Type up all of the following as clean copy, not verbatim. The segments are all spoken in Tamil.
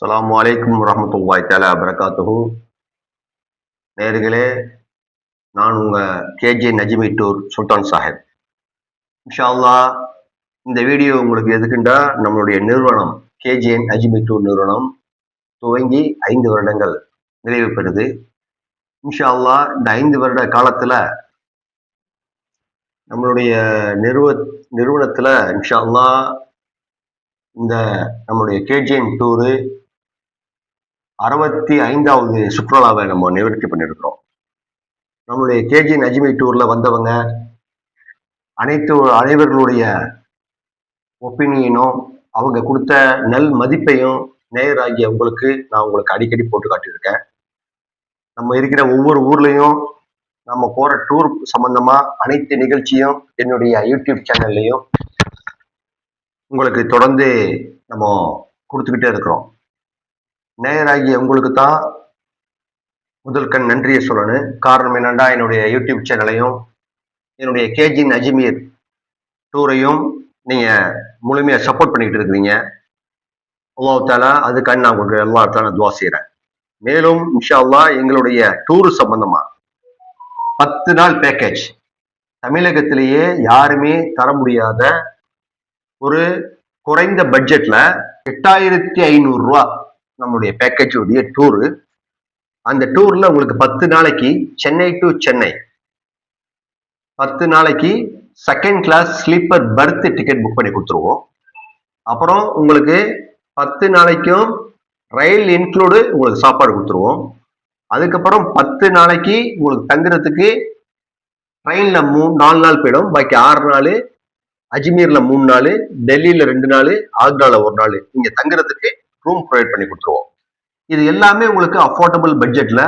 அஸ்ஸலாமு அலைக்கும் வரஹ்மத்துல்லாஹி தஆலா வபரகாத்துஹு. நேயர்களே, நான் உங்க கேஜே நஜ்மி டூர் சுல்தான் சாஹிப். இன்ஷா அல்லாஹ் இந்த வீடியோ உங்களுக்கு எதுக்குண்டா, நம்மளுடைய நிறுவனம் கேஜே நஜ்மி டூர் நிறுவனம் துவங்கி 5 வருடங்கள் நிறைவு பெறுது. இன்ஷா அல்லாஹ் இந்த 5 வருட காலத்துல நம்மளுடைய நிறுவனத்துல இன்ஷா அல்லாஹ் இந்த நம்மளுடைய கேஜிஎன் டூரு 65வது சுற்றுலாவை நம்ம நிவர்த்தி பண்ணியிருக்கிறோம். நம்மளுடைய கேஜி நஜ்மி டூர்ல வந்தவங்க அனைவர்களுடைய ஒப்பீனியனும் அவங்க கொடுத்த நல் மதிப்பையும் நேயராகிய உங்களுக்கு நான் உங்களுக்கு அடிக்கடி போட்டு காட்டியிருக்கேன். நம்ம இருக்கிற ஒவ்வொரு ஊர்லயும் நம்ம போற டூர் சம்பந்தமா அனைத்து நிகழ்ச்சியும் என்னுடைய யூடியூப் சேனல்லையும் உங்களுக்கு தொடர்ந்து நம்ம கொடுத்துக்கிட்டே இருக்கிறோம். நேயராகிய உங்களுக்கு தான் முதல் கண் நன்றியை சொல்லணும். காரணம் என்னன்னா, என்னுடைய யூடியூப் சேனலையும் என்னுடைய கேஜி அஜ்மீர் டூரையும் நீங்க முழுமையா சப்போர்ட் பண்ணிக்கிட்டு இருக்கிறீங்க. அல்லாஹ் தஆலா அதுக்காக நான் உங்களுக்கு அல்லாஹ் தஆலா துஆ செய்றேன். மேலும் இன்ஷா அல்லாஹ் எங்களுடைய டூர் சம்பந்தமா 10 நாள் பேக்கேஜ் தமிழகத்திலேயே யாருமே தர முடியாத ஒரு குறைந்த பட்ஜெட்ல 8500 ரூபாய் நம்முடைய பேக்கேஜ் உடைய டூரு. அந்த டூர்ல உங்களுக்கு 10 நாளைக்கு சென்னை டு சென்னை 10 நாளைக்கு second class sleeper berth ticket book பண்ணி கொடுத்துருவோம். அப்புறம் உங்களுக்கு 10 நாளைக்கும் ரயில் இன்க்ளூடு உங்களுக்கு சாப்பாடு கொடுத்துருவோம். அதுக்கப்புறம் 10 நாளைக்கு உங்களுக்கு தங்குறதுக்கு ட்ரெயின்ல 4 நாள் போயிடும். பாக்கி 6 நாள் அஜ்மீர்ல 3 நாள், டெல்லியில 2 நாள், ஆக்ரால 1 நாள் நீங்க தங்குறதுக்கு ரூம் ப்ரொவைட் பண்ணி கொடுத்துருவோம். இது எல்லாமே உங்களுக்கு அஃபோர்டபுள் பட்ஜெட்ல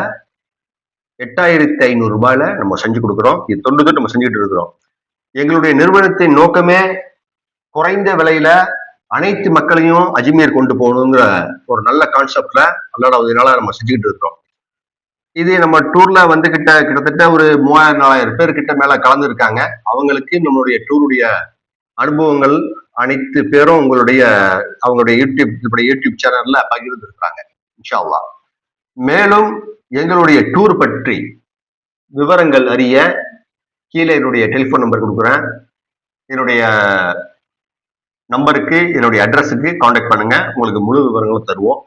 8500 ரூபாயில நம்ம செஞ்சு கொடுக்குறோம். இது தொண்டு நம்ம செஞ்சுட்டு இருக்கிறோம். எங்களுடைய நிறுவனத்தின் நோக்கமே குறைந்த விலையில அனைத்து மக்களையும் அஜ்மீர் கொண்டு போகணுங்கிற ஒரு நல்ல கான்செப்ட்ல அல்லாஹ்வுடைய நம்ம செஞ்சுக்கிட்டு இருக்கிறோம். இது நம்ம டூர்ல வந்து கிட்டத்தட்ட ஒரு 3000-4000 பேர் கிட்ட மேல கலந்து இருக்காங்க. அவங்களுக்கு நம்மளுடைய டூருடைய அனுபவங்கள் அனைத்து பேரும் அவங்களுடைய யூடியூப் சேனல்ல பகிர்ந்து இருக்கிறாங்க இன்ஷா அல்லாஹ். மேலும் எங்களுடைய டூர் பற்றி விவரங்கள் அறிய கீழே என்னுடைய டெலிபோன் நம்பர் கொடுக்குறேன். என்னுடைய நம்பருக்கு என்னுடைய அட்ரஸுக்கு கான்டாக்ட் பண்ணுங்க. உங்களுக்கு முழு விவரங்களும் தருவோம்.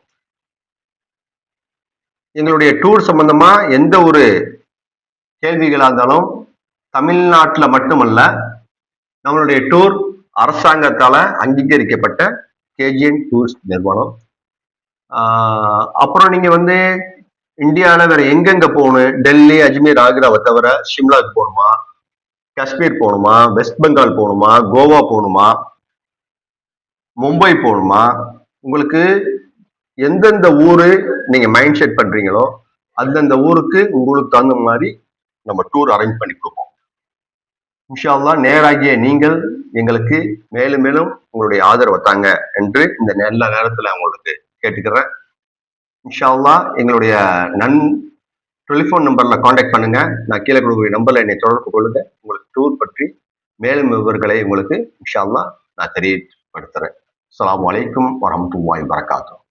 எங்களுடைய டூர் சம்பந்தமா எந்த ஒரு கேள்விகளா இருந்தாலும் தமிழ்நாட்டில் மட்டுமல்ல, நம்மளுடைய டூர் அரசாங்கத்தால அங்கீகரிக்கப்பட்ட கேஜிஎன் டூரிஸ்ட் நிறுவனம். அப்புறம் நீங்க வந்து இந்தியாவில் வேற எங்கெங்க போகணும், டெல்லி, அஜ்மீர், ஆக்ராவை தவிர சிம்லாக்கு போகணுமா, காஷ்மீர் போகணுமா, வெஸ்ட் பெங்கால் போகணுமா, கோவா போகணுமா, மும்பை போகணுமா, உங்களுக்கு எந்தெந்த ஊரு நீங்க மைண்ட் செட் பண்றீங்களோ அந்தந்த ஊருக்கு உங்களுக்கு தகுந்த மாதிரி நம்ம டூர் அரேஞ்ச் பண்ணி கொடுப்போம். இன்ஷா அல்லாஹ் நேராகிய நீங்கள் எங்களுக்கு மேலும் மேலும் உங்களுடைய ஆதரவை தாங்க என்று இந்த நல்ல நேரத்துல உங்களுக்கு கேட்டுக்கிறேன். இன்ஷா அல்லாஹ் எங்களுடைய டெலிபோன் நம்பர்ல கான்டாக்ட் பண்ணுங்க. நான் கீழே கொடுக்கக்கூடிய நம்பர்ல என்னை தொடர்பு கொள்ளுங்க. உங்களுக்கு டூர் பற்றி மேலும் விவரங்களை உங்களுக்கு இன்ஷா அல்லாஹ் நான் தெரியப்படுத்துறேன். அஸ்ஸலாமு அலைக்கும் வரஹ்மத்துல்லாஹி வபரகாத்துஹு.